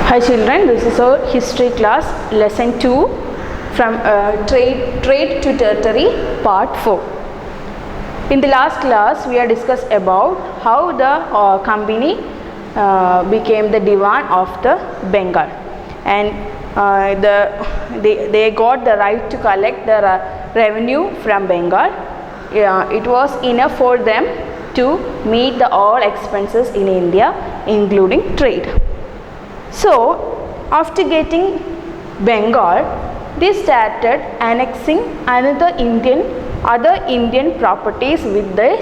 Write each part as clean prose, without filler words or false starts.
Hi children, this is our history class lesson 2 from trade to territory part 4. In the last class we have discussed about how the company became the Diwan of the Bengal, and they got the right to collect the revenue from Bengal. It was enough for them to meet the all expenses in India, including trade. So, after getting Bengal, they started annexing other Indian properties with their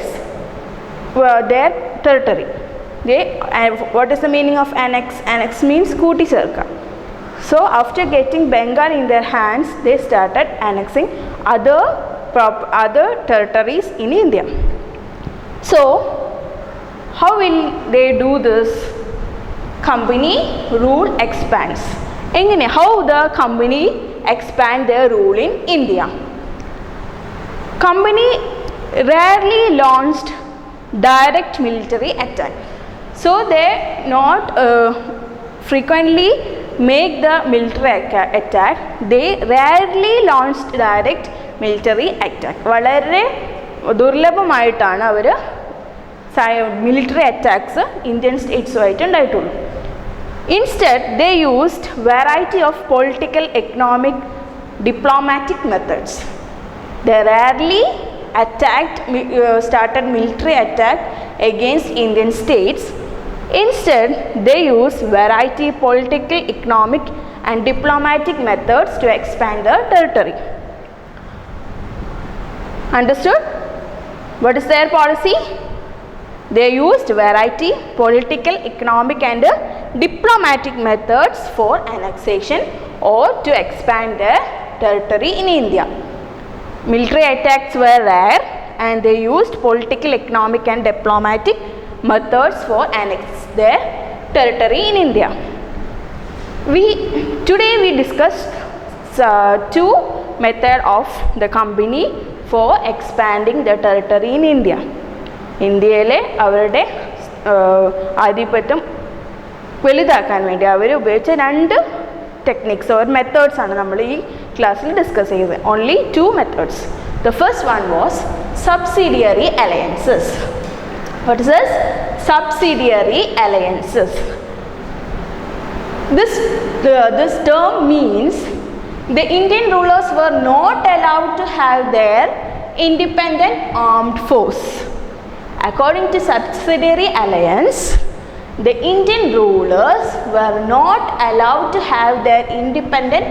territory. What is the meaning of annex? Annex means Kuti Sarka. So, after getting Bengal in their hands, they started annexing other territories in India. So, how will they do this? Company rule expands. How the company expand their rule in India? Company rarely launched direct military attack. So they not frequently make the military attack. They rarely launched direct military attack. വളരെ ദുർലഭമായിട്ടാണ് അവർ military attacks Indian statesമായിട്ട് ഉണ്ടായിട്ടുള്ളൂ. Instead, they used variety of political, economic, diplomatic methods. They rarely started military attack against Indian states. Instead, they used variety political, economic, and diplomatic methods to expand their territory. Understood? What is their policy? They used variety, political, economic and diplomatic methods for annexation or to expand their territory in India. Military attacks were rare and they used political, economic and diplomatic methods for annex their territory in India. Today we discussed two methods of the company for expanding the territory in India. ഇന്ത്യയിലെ അവരുടെ ആധിപത്യം വലുതാക്കാൻ വേണ്ടി അവർ ഉപയോഗിച്ച രണ്ട് techniques or methods ആണ് നമ്മൾ ഈ ക്ലാസ്സിൽ ഡിസ്കസ് ചെയ്തത്. Only 2 methods. The first one was subsidiary alliances. What is this? Subsidiary alliances. This term means the Indian rulers were not allowed to have their independent armed force. According to subsidiary alliance, the Indian rulers were not allowed to have their independent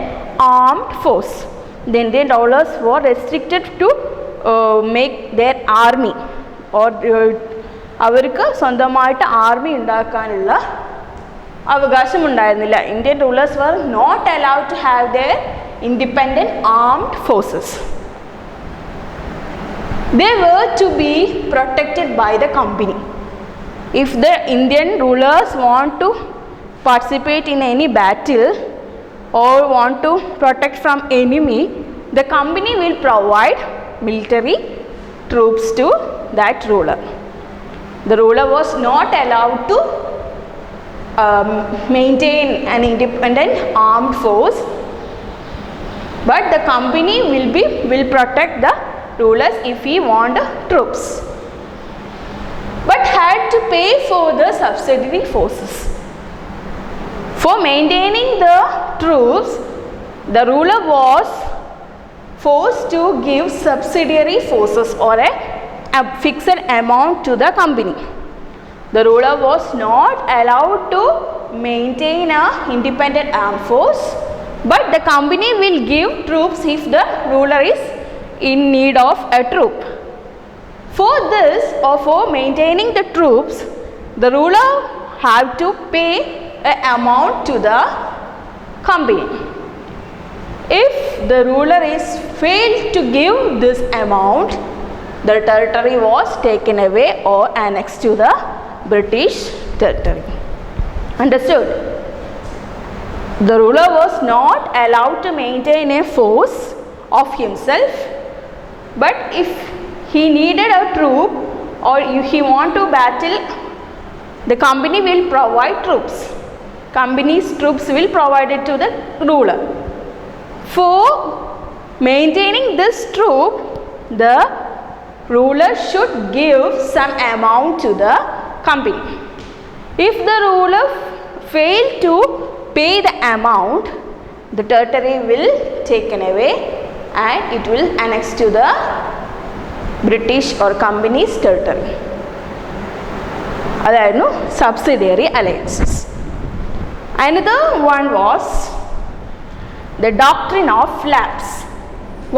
armed force. The Indian rulers were restricted to make their army or അവർക്ക് സ്വന്തമായിട്ട് army ഉണ്ടാക്കാനുള്ള അവകാശം ഉണ്ടായിരുന്നില്ല. Indian rulers were not allowed to have their independent armed forces. They were to be protected by the company. If the Indian rulers want to participate in any battle or want to protect from enemy, the company will provide military troops to that ruler. The ruler was not allowed to maintain an independent armed force, but the company will protect the rulers if he want troops, but had to pay for the subsidiary forces. For maintaining the troops, the ruler was forced to give subsidiary forces or a fixed amount to the company. The ruler was not allowed to maintain an independent armed force, but the company will give troops if the ruler is in need of a troop. For this or for maintaining the troops, the ruler have to pay an amount to the company. If the ruler is failed to give this amount, the territory was taken away or annexed to the British territory. Understood? The ruler was not allowed to maintain a force of himself, but if he needed a troop or if he want to battle, the company will provide troops. company's troops will provide it to the ruler. For maintaining this troop, the ruler should give some amount to the company. If the ruler fail to pay the amount, the territory will taken away and it will annex to the British or company's territory. അതായിരുന്നു subsidiary alliances. Another one was the doctrine of lapse.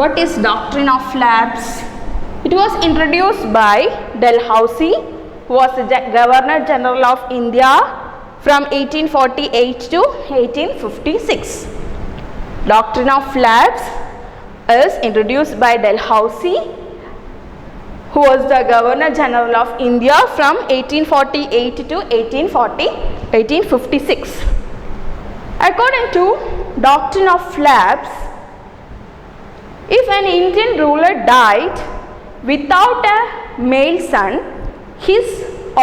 What is doctrine of lapse? It was introduced by Dalhousie, who was the Governor General of India from 1848 to 1856. Doctrine of lapse is introduced by Dalhousie, who was the Governor General of India from 1848 to 1856. According to doctrine of lapse, if an Indian ruler died without a male son, his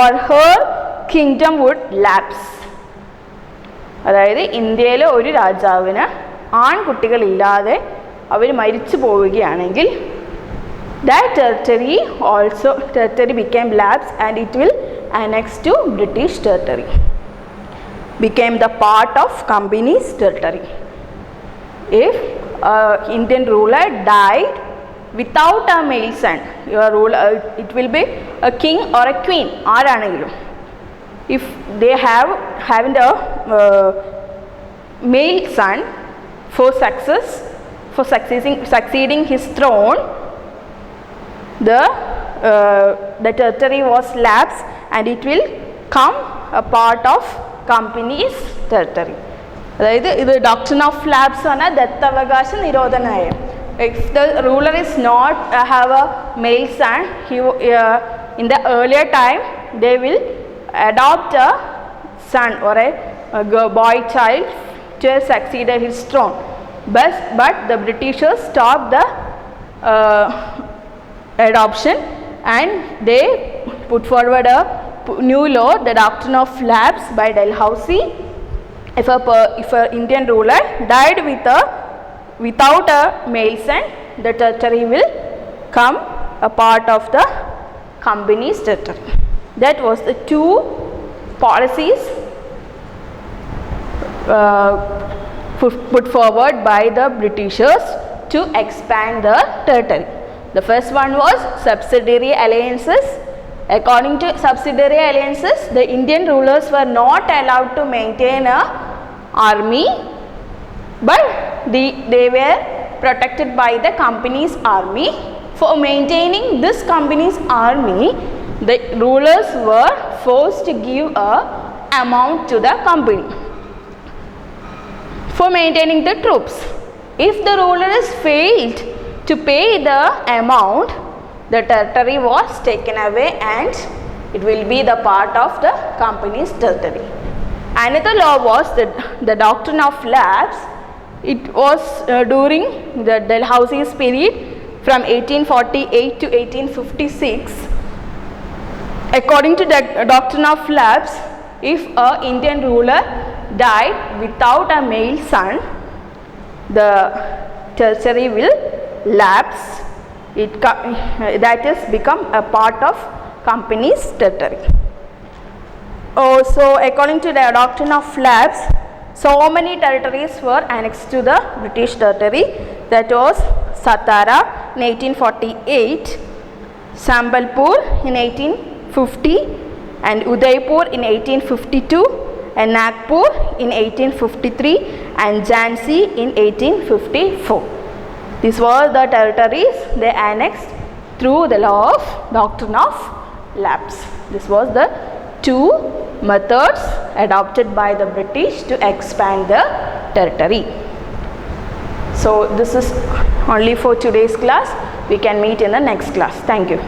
or her kingdom would lapse. അതായത് ഇന്ത്യയിലെ ഒരു രാജാവിന് ആൺകുട്ടികളില്ലാതെ അവർ മരിച്ചു പോവുകയാണെങ്കിൽ that territory became lapse and it will annex to British territory, became the part of company's territory. If Indian ruler died without a male son, your ruler, it will be a king or a queen, ആരാണെങ്കിലും. If they having a male son for succeeding his throne, the territory was lapsed and it will come a part of company's territory. അതായത് ഇത് doctrine of lapse ആണ് ദത്തവകാശ നിരോധന നയം. If the ruler is not have a male son, in the earlier time they will adopt a son or a boy child to succeed his throne. But the Britishers stopped the adoption and they put forward a new law, the doctrine of lapse by Dalhousie. If an Indian ruler died without a male son, the territory will come a part of the company's territory. That was the two policies put forward by the Britishers to expand the territory. The first one was subsidiary alliances. According to subsidiary alliances, the Indian rulers were not allowed to maintain a army, but they were protected by the company's army. For maintaining this company's army, the rulers were forced to give a amount to the company for maintaining the troops. If the rulers failed to pay the amount, the territory was taken away and it will be the part of the company's territory. Another law was the doctrine of lapse. It was during the Dalhousie's period from 1848 to 1856. According to the doctrine of lapse, if an Indian ruler died without a male son, the territory will lapse. That is become a part of company's territory. So according to the doctrine of lapse, so many territories were annexed to the British territory. That was Satara in 1848, Sambalpur in 1850 and Udaipur in 1852 and Nagpur in 1853 and Jhansi in 1854. These were the territories they annexed through the law of doctrine of lapse. This was the two methods adopted by the British to expand the territory. So this is only for today's class. We can meet in the next class. Thank you.